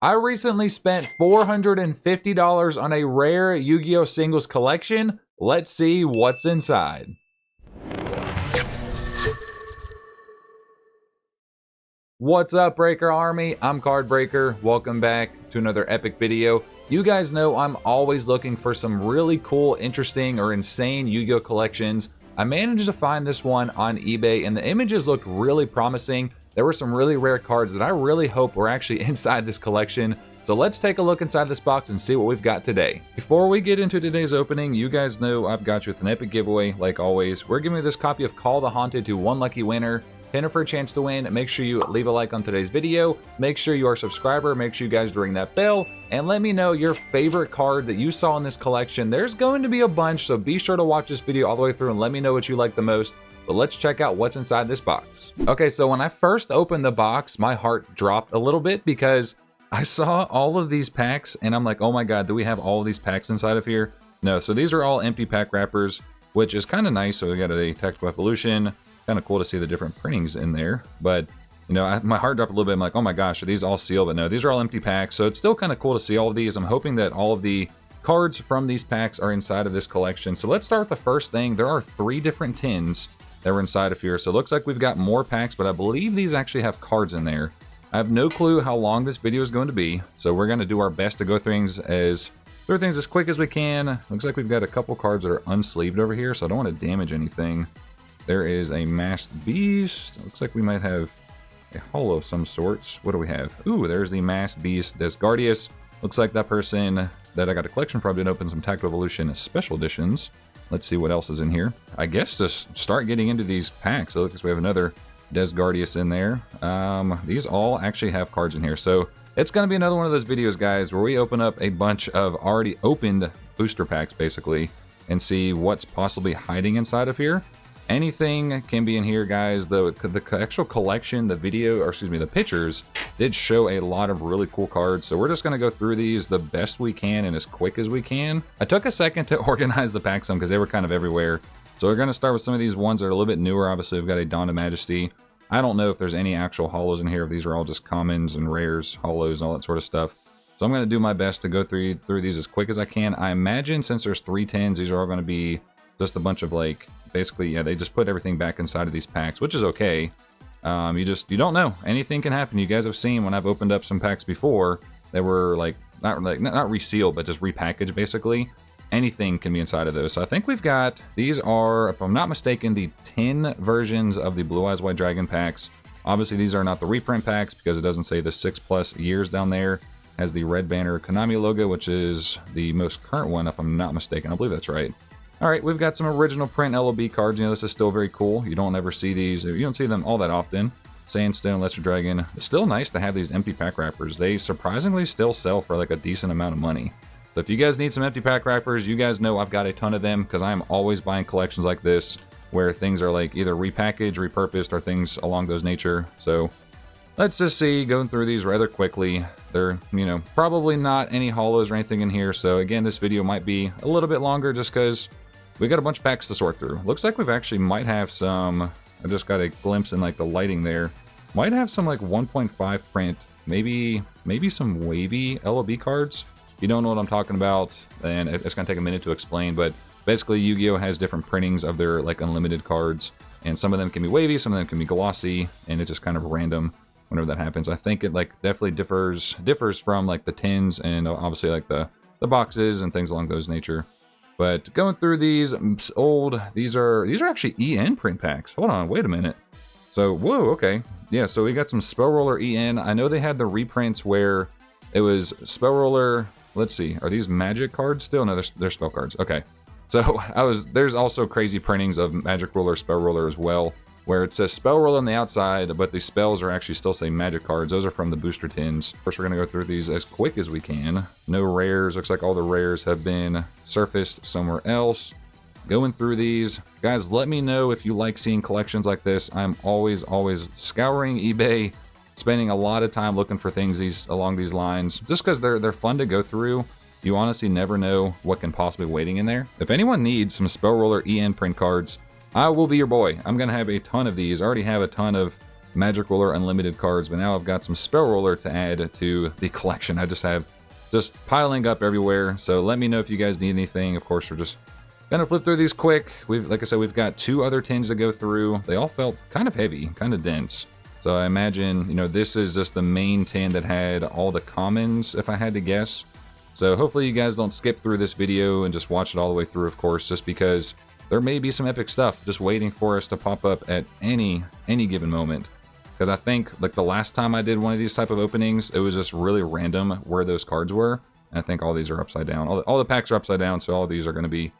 I recently spent $450 on a rare Yu-Gi-Oh! Singles collection. Let's see what's inside. What's up, Breaker Army? I'm CardBreaker. Welcome back to another epic video. You guys know I'm always looking for some really cool, interesting, or insane Yu-Gi-Oh! Collections. I managed to find this one on eBay, and the images looked really promising. There were some really rare cards that I really hope were actually inside this collection. So let's take a look inside this box and see what we've got today. Before we get into today's opening, you guys know I've got you with an epic giveaway, like always. We're giving you this copy of Call the Haunted to one lucky winner. Enter for a chance to win. Make sure you leave a like on today's video. Make sure you are a subscriber. Make sure you guys ring that bell. And let me know your favorite card that you saw in this collection. There's going to be a bunch, so be sure to watch this video all the way through and let me know what you like the most. But let's check out what's inside this box. Okay, so when I first opened the box, my heart dropped a little bit because I saw all of these packs and I'm like, oh my god, do we have all of these packs inside of here? No, so these are all empty pack wrappers, which is kind of nice. So we got a Tactical Evolution. Kind of cool to see the different printings in there, but you know, my heart dropped a little bit. I'm like, oh my gosh, are these all sealed? But no, these are all empty packs, so it's still kind of cool to see all of these. I'm hoping that all of the cards from these packs are inside of this collection. So let's start with the first thing. There are 3 different tins that were inside of here, so it looks like we've got more packs, but I believe these actually have cards in there. I have no clue how long this video is going to be, so we're going to do our best to go through things as quick as we can. Looks like we've got a couple cards that are unsleeved over here, so I don't want to damage anything. There is a Masked Beast. Looks like we might have a holo of some sorts. What do we have? Ooh, there's the Masked Beast Desgardius. Looks like that person that I got a collection from did open some Tactical Evolution special editions. Let's see what else is in here. I guess just start getting into these packs. It looks like we have another Desgardius in there. These all actually have cards in here. So it's going to be another one of those videos, guys, where we open up a bunch of already opened booster packs, basically, and see what's possibly hiding inside of here. Anything can be in here, guys. The actual collection, the video, or excuse me, the pictures did show a lot of really cool cards. So we're just going to go through these the best we can and as quick as we can. I took a second to organize the packs some because they were kind of everywhere. So we're going to start with some of these ones that are a little bit newer. Obviously, we've got a Dawn of Majesty. I don't know if there's any actual holos in here. If these are all just commons and rares, holos, and all that sort of stuff. So I'm going to do my best to go through these as quick as I can. I imagine since there's 3 tins, these are all going to be just a bunch of like, basically, yeah, they just put everything back inside of these packs, which is okay. You don't know. Anything can happen. You guys have seen when I've opened up some packs before that were like not resealed, but just repackaged, basically. Anything can be inside of those. So I think we've got, these are, if I'm not mistaken, the 10 versions of the Blue Eyes White Dragon packs. Obviously, these are not the reprint packs because it doesn't say the 6+ years down there. Has the red banner Konami logo, which is the most current one, if I'm not mistaken. I believe that's right. All right, we've got some original print LOB cards. You know, this is still very cool. You don't ever see these. You don't see them all that often. Sandstone, Lesser Dragon. It's still nice to have these empty pack wrappers. They surprisingly still sell for like a decent amount of money. So if you guys need some empty pack wrappers, you guys know I've got a ton of them because I'm always buying collections like this where things are like either repackaged, repurposed, or things along those nature. So let's just see, going through these rather quickly. They're, you know, probably not any holos or anything in here. So again, this video might be a little bit longer just because we got a bunch of packs to sort through. Looks like we've actually might have some, I just got a glimpse in like the lighting there. Might have some like 1.5 print, maybe some wavy LOB cards. If you don't know what I'm talking about, then it's gonna take a minute to explain, but basically Yu-Gi-Oh! Has different printings of their like unlimited cards, and some of them can be wavy, some of them can be glossy, and it's just kind of random whenever that happens. I think it like definitely differs from like the tins and obviously like the boxes and things along those nature. But going through these old, these are actually EN print packs. Hold on, wait a minute. So, whoa, okay. Yeah, so we got some Spell Roller EN. I know they had the reprints where it was Spell Roller. Let's see, are these Magic cards still? No, they're spell cards. Okay. So there's also crazy printings of Magic Roller, Spell Roller as well, where it says Spell Roller on the outside, but the spells are actually still saying Magic cards. Those are from the booster tins. First, we're gonna go through these as quick as we can. No rares. Looks like all the rares have been surfaced somewhere else. Going through these. Guys, let me know if you like seeing collections like this. I'm always scouring eBay, spending a lot of time looking for things along these lines, just because they're fun to go through. You honestly never know what can possibly be waiting in there. If anyone needs some Spell Roller EN print cards, I will be your boy. I'm going to have a ton of these. I already have a ton of Magic Roller Unlimited cards, but now I've got some Spell Roller to add to the collection. I just have piling up everywhere, so let me know if you guys need anything. Of course, we're just gonna flip through these quick. Like I said, we've got 2 other tins to go through. They all felt kind of heavy, kind of dense. So I imagine, you know, this is just the main tin that had all the commons, if I had to guess. So hopefully you guys don't skip through this video and just watch it all the way through, of course, just because there may be some epic stuff just waiting for us to pop up at any given moment. Because I think, like, the last time I did one of these type of openings, it was just really random where those cards were. And I think all these are upside down. All the packs are upside down, so all these are going to be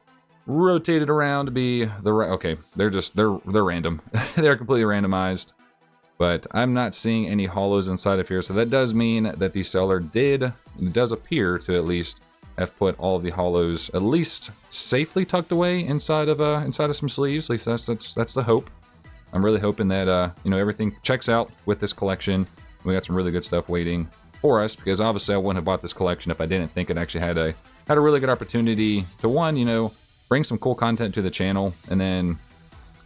rotated around to be the right. Okay, they're random. They're completely randomized. But I'm not seeing any hollows inside of here, so that does mean that the seller does appear to at least have put all of the hollows at least safely tucked away inside of some sleeves. At least that's the hope. I'm really hoping that you know, everything checks out with this collection. We got some really good stuff waiting for us, because obviously I wouldn't have bought this collection if I didn't think it actually had a really good opportunity to, one, you know, bring some cool content to the channel, and then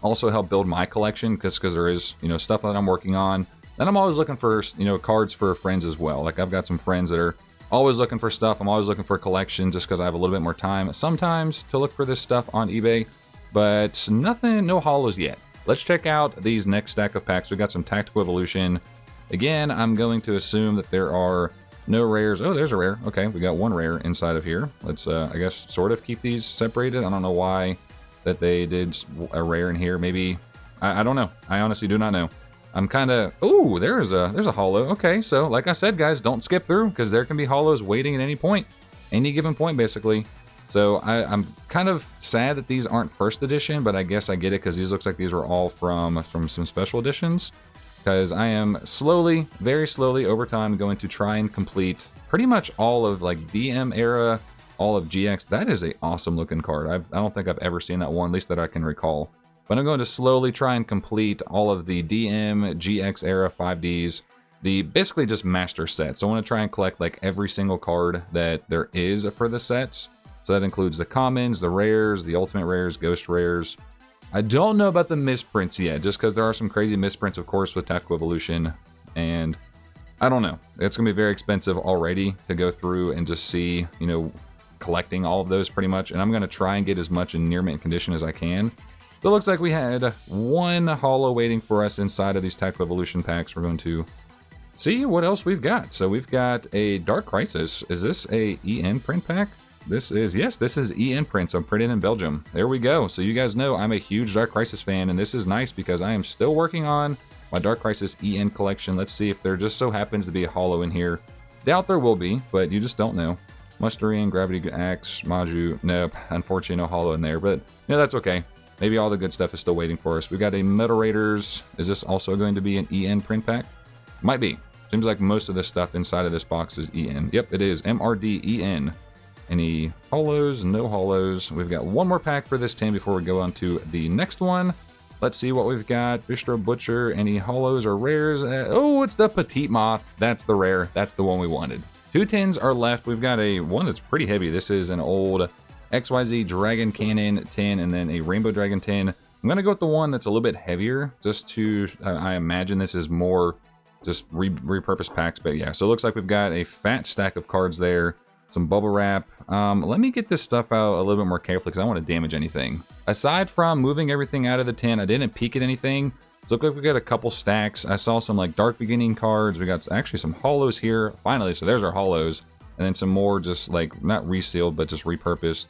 also help build my collection, because there is, you know, stuff that I'm working on. And I'm always looking for, you know, cards for friends as well. Like, I've got some friends that are always looking for stuff. I'm always looking for collections, just because I have a little bit more time sometimes to look for this stuff on eBay. But no hollows yet. Let's check out these next stack of packs. We got some Tactical Evolution. Again, I'm going to assume that there are no rares. Oh, there's a rare. Okay, we got 1 rare inside of here. Let's, I guess, sort of keep these separated. I don't know why that they did a rare in here. Maybe, I don't know. I honestly do not know. I'm kind of, ooh, there's a hollow. Okay, so like I said, guys, don't skip through, because there can be hollows waiting at any point, any given point, basically. So I'm kind of sad that these aren't first edition, but I guess I get it, because these looks like these were all from some special editions. Because I am slowly, very slowly over time going to try and complete pretty much all of, like, DM era, all of GX. That is a awesome looking card. I don't think I've ever seen that one, at least that I can recall. But I'm going to slowly try and complete all of the DM, GX era 5Ds, the basically just master sets. So I want to try and collect, like, every single card that there is for the sets. So that includes the commons, the rares, the ultimate rares, ghost rares. I don't know about the misprints yet, just because there are some crazy misprints, of course, with Tactical Evolution. And I don't know. It's going to be very expensive already to go through and just see, you know, collecting all of those pretty much. And I'm going to try and get as much in near mint condition as I can. But it looks like we had 1 hollow waiting for us inside of these Tactical Evolution packs. We're going to see what else we've got. So we've got a Dark Crisis. Is this a EN print pack? This is, yes, this is EN prints. I'm printed in Belgium. There we go. So you guys know I'm a huge Dark Crisis fan, and this is nice because I am still working on my Dark Crisis EN collection. Let's see if there just so happens to be a hollow in here. Doubt there will be, but you just don't know. Mustering, Gravity Axe, Maju. Nope, unfortunately no hollow in there, but yeah, that's okay. Maybe all the good stuff is still waiting for us. We've got a Metal Raiders. Is this also going to be an EN print pack? Might be. Seems like most of this stuff inside of this box is EN. Yep, it is. MRD EN. Any hollows? No hollows. We've got 1 more pack for this 10 before we go on to the next one. Let's see what we've got. Bistro Butcher. Any hollows or rares? Oh, it's the Petite Moth. That's the rare. That's the one we wanted. 2 tins are left. We've got one that's pretty heavy. This is an old XYZ Dragon Cannon tin and then a Rainbow Dragon tin. I'm going to go with the one that's a little bit heavier, just to, I imagine this is more just repurposed packs. But yeah, so it looks like we've got a fat stack of cards there. Some bubble wrap. Let me get this stuff out a little bit more carefully because I don't want to damage anything. Aside from moving everything out of the tin, I didn't peek at anything. So look like we got a couple stacks. I saw some like Dark Beginning cards. We got actually some hollows here. Finally, so there's our hollows. And then some more just like, not resealed, but just repurposed,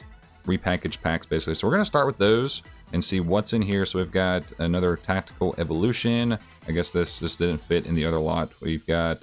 repackaged packs basically. So we're going to start with those and see what's in here. So we've got another Tactical Evolution. I guess this didn't fit in the other lot. We've got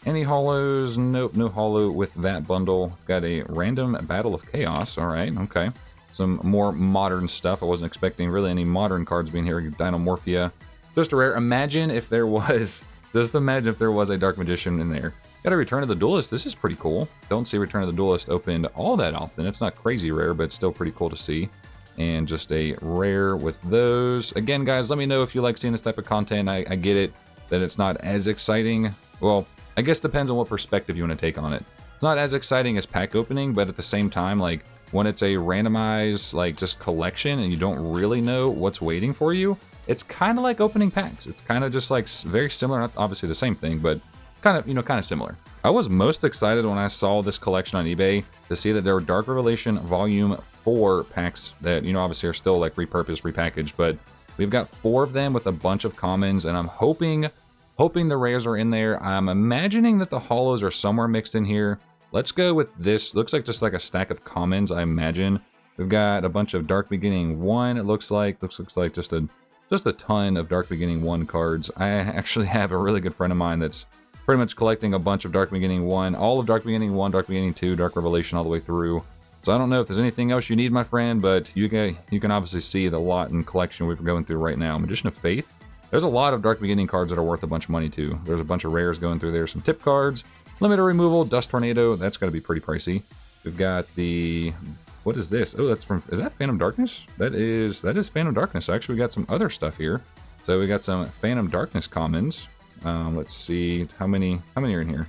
any hollows? Nope, no hollow with that bundle. Got a random Battle of Chaos. All right, okay. Some more modern stuff. I wasn't expecting really any modern cards being here. Dynamorphia. Just a rare. Imagine if there was, just imagine if there was a Dark Magician in there. Got a Return of the Duelist. This is pretty cool. Don't see Return of the Duelist opened all that often. It's not crazy rare, but it's still pretty cool to see. And just a rare with those. Again, guys, let me know if you like seeing this type of content. I get it that it's not as exciting. Well, I guess depends on what perspective you want to take on it. It's not as exciting as pack opening, but at the same time, like when it's a randomized, like just collection and you don't really know what's waiting for you, It's kind of like opening packs. It's kind of just like very similar, not obviously the same thing, but kind of, kind of similar. I was most excited when I saw this collection on eBay to see that there were Dark Revelation Volume 4 packs that, obviously are still like repurposed, repackaged, but we've got 4 of them with a bunch of commons, and I'm hoping the rares are in there. I'm imagining that the holos are somewhere mixed in here. Let's go with this. Looks like just like a stack of commons, I imagine. We've got a bunch of Dark Beginning 1, it looks like. Looks like just a ton of Dark Beginning 1 cards. I actually have a really good friend of mine that's pretty much collecting a bunch of Dark Beginning 1, all of Dark Beginning 1, Dark Beginning 2, Dark Revelation all the way through. So I don't know if there's anything else you need, my friend, but you can obviously see the lot in collection we're going through right now. Magician of Faith. There's a lot of Dark Beginning cards that are worth a bunch of money too. There's a bunch of rares going through there. Some tip cards, limiter removal, Dust Tornado. That's got to be pretty pricey. We've got the, what is this? Oh, that's from, is that Phantom Darkness? That is Phantom Darkness. Actually, we got some other stuff here. So we got some Phantom Darkness commons. Let's see how many are in here.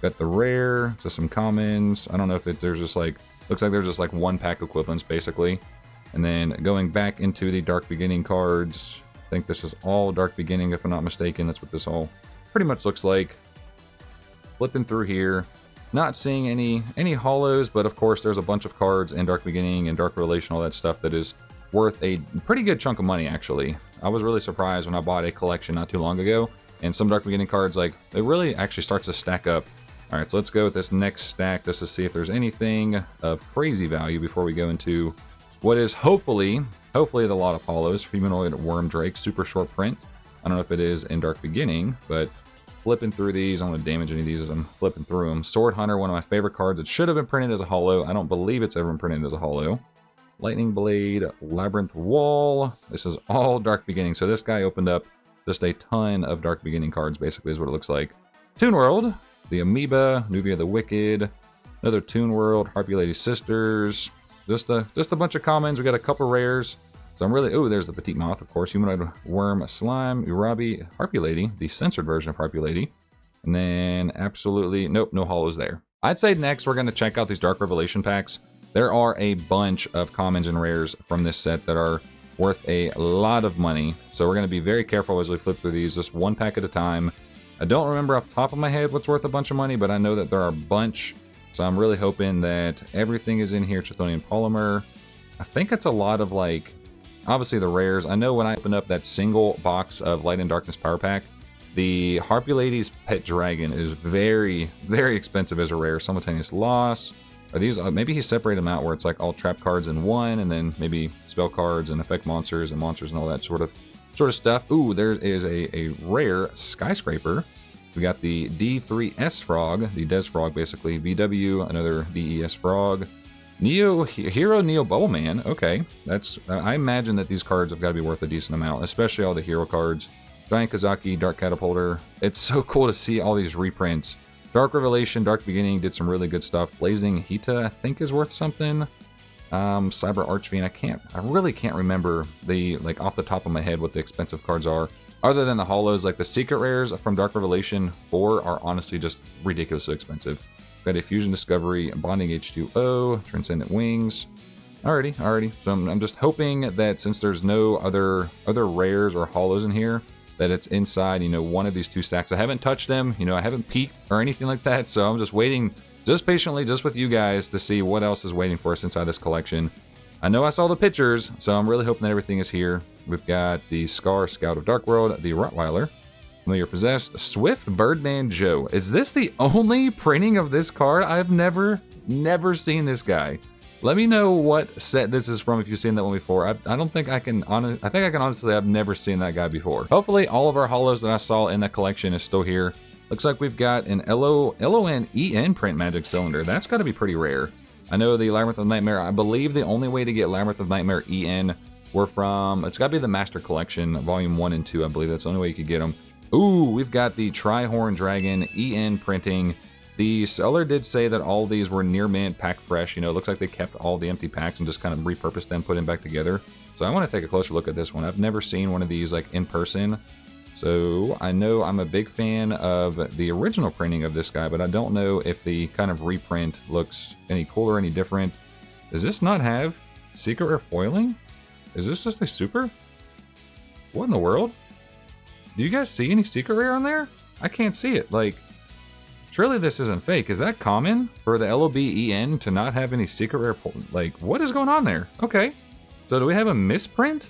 Got the rare, so some commons. I don't know if there's just like, looks like there's just like 1 pack equivalents basically. And then going back into the Dark Beginning cards, I think this is all Dark Beginning if I'm not mistaken. That's what this all pretty much looks like. Flipping through here, not seeing any holos, but of course there's a bunch of cards in Dark Beginning and Dark Revelation, all that stuff that is worth a pretty good chunk of money actually. I was really surprised when I bought a collection not too long ago, and some Dark Beginning cards, like, it really actually starts to stack up. All right, so let's go with this next stack just to see if there's anything of crazy value before we go into what is hopefully the lot of holos. Humanoid Worm Drake, super short print. I don't know if it is in Dark Beginning, but flipping through these, I don't want to damage any of these as I'm flipping through them. Sword Hunter, one of my favorite cards. It should have been printed as a holo. I don't believe it's ever been printed as a holo. Lightning Blade, Labyrinth Wall. This is all Dark Beginning. So this guy opened up just a ton of Dark Beginning cards, basically, is what it looks like. Toon World, the Amoeba, Nuvia the Wicked, another Toon World, Harpy Lady Sisters, just a bunch of commons. We got a couple rares. So I'm really, oh, there's the Petite Moth, of course, Humanoid Worm Slime, Urabi, Harpy Lady, the censored version of Harpy Lady, and then absolutely, nope, no holos there. I'd say next we're going to check out these Dark Revelation packs. There are a bunch of commons and rares from this set that are worth a lot of money, so we're going to be very careful as we flip through these, just 1 pack at a time. I don't remember off the top of my head what's worth a bunch of money, but I know that there are a bunch, so I'm really hoping that everything is in here. Chthonian Polymer, I think it's a lot of, like, obviously the rares. I know when I opened up that single box of Light and Darkness Power Pack, the Harpy Lady's Pet Dragon is very, very expensive as a rare. Simultaneous Loss. Are these, maybe he separated them out where it's like all trap cards in one, and then maybe spell cards and effect monsters and all that sort of stuff. Ooh, there is a rare Skyscraper. We got the D3S Frog, the Des Frog basically. VW, another DES Frog. Hero Neo Bubble Man. Okay, that's, I imagine that these cards have got to be worth a decent amount, especially all the hero cards. Giant Kazaki, Dark Catapulter. It's so cool to see all these reprints. Dark Revelation, Dark Beginning did some really good stuff. Blazing Hita, I think, is worth something. Cyber Archfiend, I really can't remember the, like, off the top of my head what the expensive cards are. Other than the holos, like the secret rares from Dark Revelation 4 are honestly just ridiculously expensive. Got a Fusion Discovery, Bonding H2O, Transcendent Wings. Alrighty. So I'm just hoping that since there's no other rares or holos in here, that it's inside, one of these 2 stacks. I haven't touched them, I haven't peeked or anything like that, so I'm just waiting, just patiently, just with you guys to see what else is waiting for us inside this collection. I know I saw the pictures, so I'm really hoping that everything is here. We've got the Scar Scout of Dark World, the Rottweiler, Familiar Possessed, Swift Birdman Joe. Is this the only printing of this card? I've never seen this guy. Let me know what set this is from if you've seen that one before. I don't think I can, I think I can honestly say I've never seen that guy before. Hopefully all of our holos that I saw in that collection is still here. Looks like we've got an LON-EN print magic cylinder. That's got to be pretty rare. I know the Labyrinth of Nightmare, I believe the only way to get Labyrinth of Nightmare EN were from, it's got to be the Master Collection, Volume 1 and 2, I believe. That's the only way you could get them. Ooh, we've got the Trihorn Dragon EN printing. The seller did say that all these were near mint, pack fresh. It looks like they kept all the empty packs and just kind of repurposed them, put them back together. So I want to take a closer look at this one. I've never seen one of these like in person. So I know I'm a big fan of the original printing of this guy, but I don't know if the kind of reprint looks any cooler, any different. Does this not have secret rare foiling? Is this just a super? What in the world? Do you guys see any secret rare on there? I can't see it. Like, surely this isn't fake. Is that common for the LOBEN to not have any secret rare? Like, what is going on there? Okay. So do we have a misprint?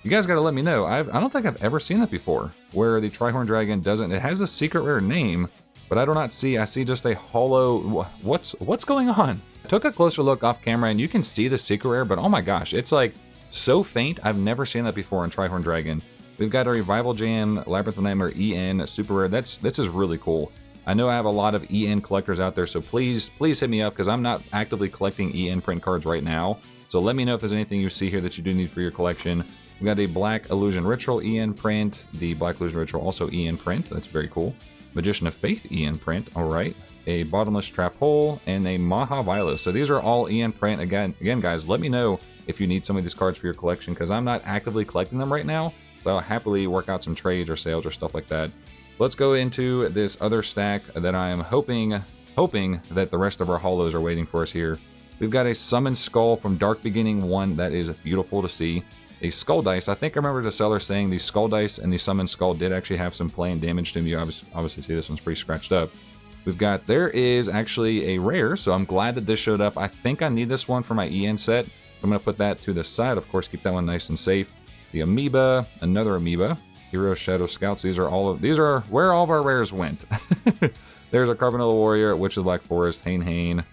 You guys got to let me know. I don't think I've ever seen that before, where the Trihorn Dragon doesn't. It has a secret rare name, but I do not see. I see just a hollow. What's going on? I took a closer look off camera, and you can see the secret rare, but oh my gosh, it's like so faint. I've never seen that before in Trihorn Dragon. We've got a Revival Jam, Labyrinth of Nightmare EN, super rare. This is really cool. I know I have a lot of EN collectors out there, so please hit me up, because I'm not actively collecting EN print cards right now. So let me know if there's anything you see here that you do need for your collection. We got a Black Illusion Ritual EN print, the Black Illusion Ritual also EN print. That's very cool. Magician of Faith EN print. All right. A Bottomless Trap Hole and a Maha Vilo. So these are all EN print. Again, guys, let me know if you need some of these cards for your collection, because I'm not actively collecting them right now. So I'll happily work out some trades or sales or stuff like that. Let's go into this other stack that I am hoping that the rest of our holos are waiting for us here. We've got a Summon Skull from Dark Beginning 1 that is beautiful to see. A Skull Dice. I think I remember the seller saying the Skull Dice and the Summon Skull did actually have some play and damage to them. You obviously see this one's pretty scratched up. There is actually a rare, so I'm glad that this showed up. I think I need this one for my EN set. I'm going to put that to the side. Of course, keep that one nice and safe. The Amoeba, another Amoeba. Hero Shadow Scouts. These are where all of our rares went. There's a Carbonella Warrior, Witch of the Black Forest, Hane,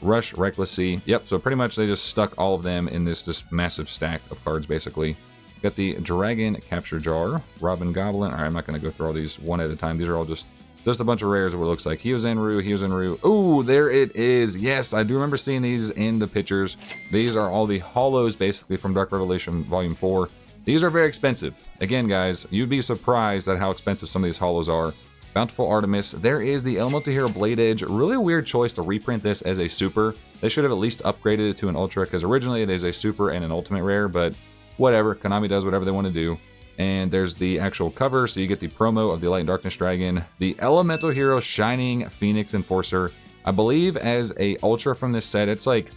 Rush, Recklessy. Yep, so pretty much they just stuck all of them in this just massive stack of cards, basically. Got the Dragon Capture Jar, Robin Goblin. All right, I'm not going to go through all these one at a time. These are all just a bunch of rares of what it looks like. Hyozenru. Ooh, there it is. Yes, I do remember seeing these in the pictures. These are all the holos, basically, from Dark Revelation Volume 4. These are very expensive. Again, guys, you'd be surprised at how expensive some of these holos are. Bountiful Artemis. There is the Elemental Hero Blade Edge. Really weird choice to reprint this as a super. They should have at least upgraded it to an ultra, because originally it is a super and an ultimate rare, but whatever. Konami does whatever they want to do. And there's the actual cover, so you get the promo of the Light and Darkness Dragon. The Elemental Hero Shining Phoenix Enforcer. I believe as a ultra from this set, it's like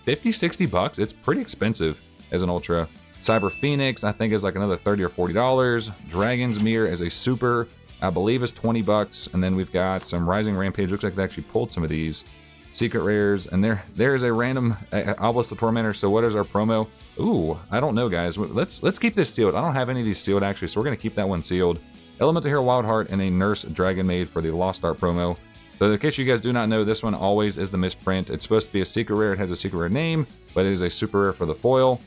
50, 60 bucks. It's pretty expensive as an ultra. Cyber Phoenix, I think, is like another $30 or $40. Dragon's Mirror as a super, I believe, is 20 bucks. And then we've got some Rising Rampage. Looks like they actually pulled some of these secret rares. And there is a random Obelisk the Tormentor. So what is our promo? Ooh, I don't know, guys. Let's keep this sealed. I don't have any of these sealed, actually, so we're going to keep that one sealed. Elemental Hero Wildheart and a Nurse Dragon Maid for the Lost Art promo. So in case you guys do not know, this one always is the misprint. It's supposed to be a secret rare. It has a secret rare name, but it is a super rare for the foil.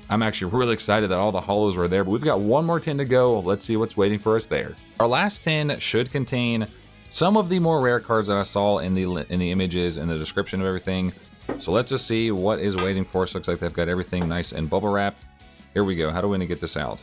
I'm actually really excited that all the holos were there, but we've got one more 10 to go. Let's see what's waiting for us there. Our last 10 should contain some of the more rare cards that I saw in the images and the description of everything. So let's just see what is waiting for us. Looks like they've got everything nice and bubble wrapped. Here we go. How do we get this out?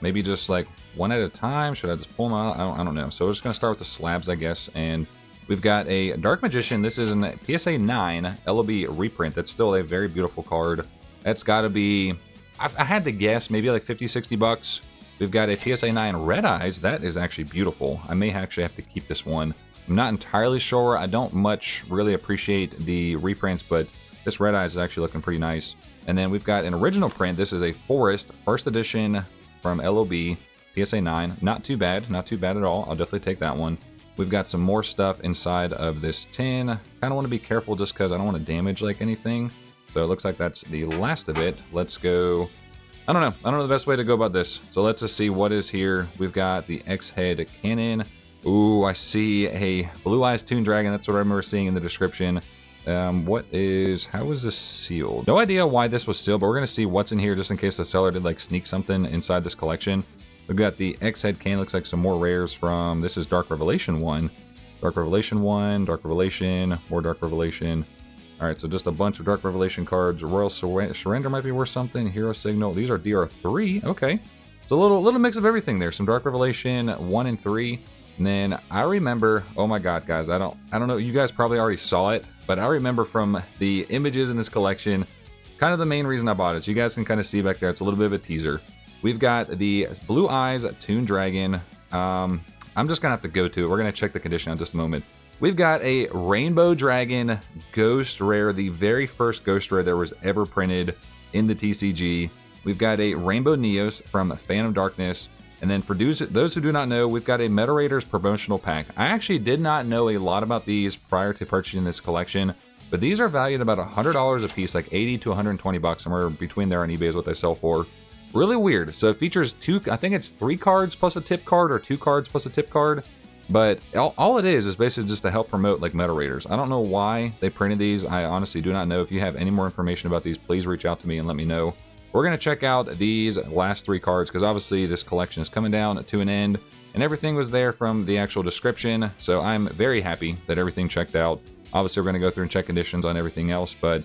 Maybe just like one at a time. Should I just pull them out? I don't know. So we're just gonna start with the slabs, I guess. And we've got a Dark Magician. This is an PSA 9 LOB reprint. That's still a very beautiful card. That's got to be, I had to guess, maybe like 50, 60 bucks. We've got a PSA 9 Red Eyes. That is actually beautiful. I may actually have to keep this one. I'm not entirely sure. I don't much really appreciate the reprints, but this Red Eyes is actually looking pretty nice. And then we've got an original print. This is a Forest, first edition from LOB, PSA 9. Not too bad. Not too bad at all. I'll definitely take that one. We've got some more stuff inside of this tin. Kind of want to be careful just because I don't want to damage like anything. So it looks like that's the last of it. Let's go. I don't know the best way to go about this. So let's just see what is here. We've got the X-Head Cannon. Ooh, I see a Blue Eyes Toon Dragon. That's what I remember seeing in the description. How is this sealed? No idea why this was sealed, but we're going to see what's in here just in case the seller did like sneak something inside this collection. We've got the X-Head Cannon. Looks like some more rares from, this is Dark Revelation 1. Dark Revelation 1, Dark Revelation, more Dark Revelation. Alright, so just a bunch of Dark Revelation cards. Royal Surrender might be worth something. Hero Signal. These are DR3. Okay. So a little mix of everything there. Some Dark Revelation 1 and 3. And then I remember, oh my god, guys, I don't know, you guys probably already saw it, but I remember from the images in this collection, kind of the main reason I bought it. So you guys can kind of see back there, it's a little bit of a teaser. We've got the Blue Eyes Toon Dragon. I'm just gonna have to go to it. We're gonna check the condition in just a moment. We've got a Rainbow Dragon Ghost Rare, the very first Ghost Rare that was ever printed in the TCG. we've got a Rainbow Neos from Phantom Darkness. And then for those who do not know, we've got a Meta Raiders promotional pack. I actually did not know a lot about these prior to purchasing this collection, but these are valued about $100 a piece, like 80 to 120 bucks, somewhere between there on eBay is what they sell for. Really weird. So it features I think it's 3 cards plus a tip card, or 2 cards plus a tip card. But all it is basically just to help promote like Meta Raiders. I don't know why they printed these. I honestly do not know. If you have any more information about these, please reach out to me and let me know. We're going to check out these last 3 cards because obviously this collection is coming down to an end. And everything was there from the actual description. So I'm very happy that everything checked out. Obviously we're going to go through and check conditions on everything else. But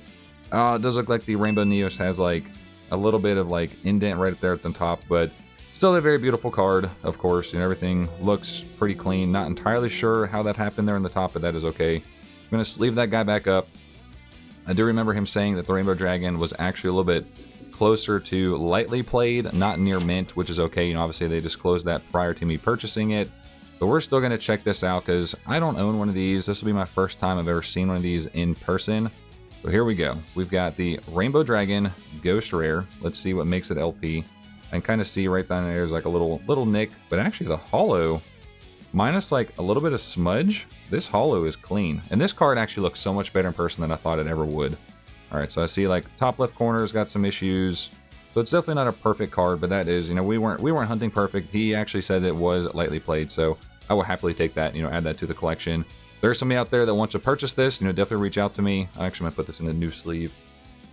it does look like the Rainbow Neos has like a little bit of like indent right up there at the top. But still a very beautiful card, of course, and everything looks pretty clean. Not entirely sure how that happened there in the top, but that is okay. I'm going to sleeve that guy back up. I do remember him saying that the Rainbow Dragon was actually a little bit closer to lightly played, not near mint, which is okay. You know, obviously they disclosed that prior to me purchasing it. But we're still going to check this out because I don't own one of these. This will be my first time I've ever seen one of these in person. So here we go. We've got the Rainbow Dragon Ghost Rare. Let's see what makes it LP. I can kind of see right down there is like a little nick, but actually the holo, minus like a little bit of smudge, this holo is clean. And this card actually looks so much better in person than I thought it ever would. All right, so I see like top left corner's got some issues. So it's definitely not a perfect card, but that is, you know, we weren't hunting perfect. He actually said it was lightly played, so I will happily take that, you know, add that to the collection. There's somebody out there that wants to purchase this, you know, definitely reach out to me. I'm actually gonna put this in a new sleeve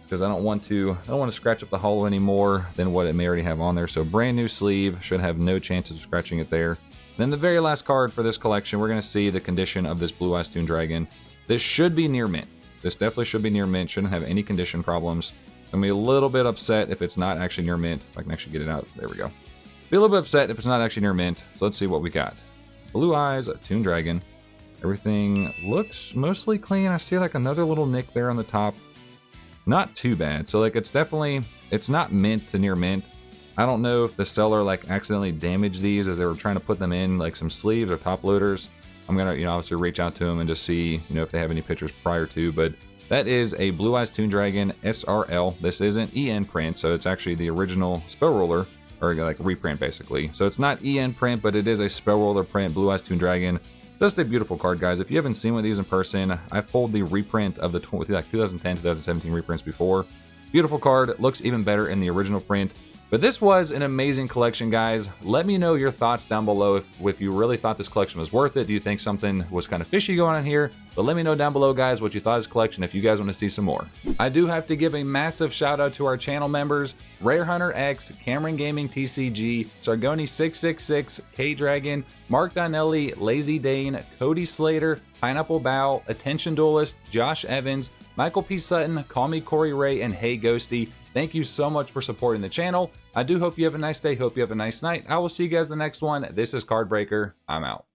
because I don't want to scratch up the holo any more than what it may already have on there. So brand new sleeve, should have no chance of scratching it there. Then the very last card for this collection, we're gonna see the condition of this Blue Eyes Toon Dragon. This should be near mint. This definitely should be near mint, shouldn't have any condition problems. I'm gonna be a little bit upset if it's not actually near mint. If I can actually get it out, there we go. Be a little bit upset if it's not actually near mint. So let's see what we got. Blue Eyes Toon Dragon. Everything looks mostly clean. I see like another little nick there on the top. Not too bad. So like it's not mint to near mint. I don't know if the seller like accidentally damaged these as they were trying to put them in like some sleeves or top loaders. I'm gonna, you know, obviously reach out to them and just see, you know, if they have any pictures prior to. But that is a Blue Eyes Toon Dragon SRL. This isn't EN print, so it's actually the original spell roller, or like reprint basically. So it's not EN print, but it is a spell roller print Blue Eyes Toon Dragon. Just a beautiful card, guys. If you haven't seen one of these in person, I've pulled the reprint of the like 2010, 2017 reprints before. Beautiful card. Looks even better in the original print. But this was an amazing collection, guys. Let me know your thoughts down below if you really thought this collection was worth it. Do you think something was kind of fishy going on here? But let me know down below, guys, what you thought of this collection if you guys want to see some more. I do have to give a massive shout out to our channel members: Rare Hunter X, Cameron Gaming TCG, Sargoni666, K-Dragon, Mark Donnelly, Lazy Dane, Cody Slater, Pineapple Bow, Attention Duelist, Josh Evans, Michael P. Sutton, Call Me Corey Ray, and Hey Ghosty. Thank you so much for supporting the channel. I do hope you have a nice day. Hope you have a nice night. I will see you guys in the next one. This is CardBreaker. I'm out.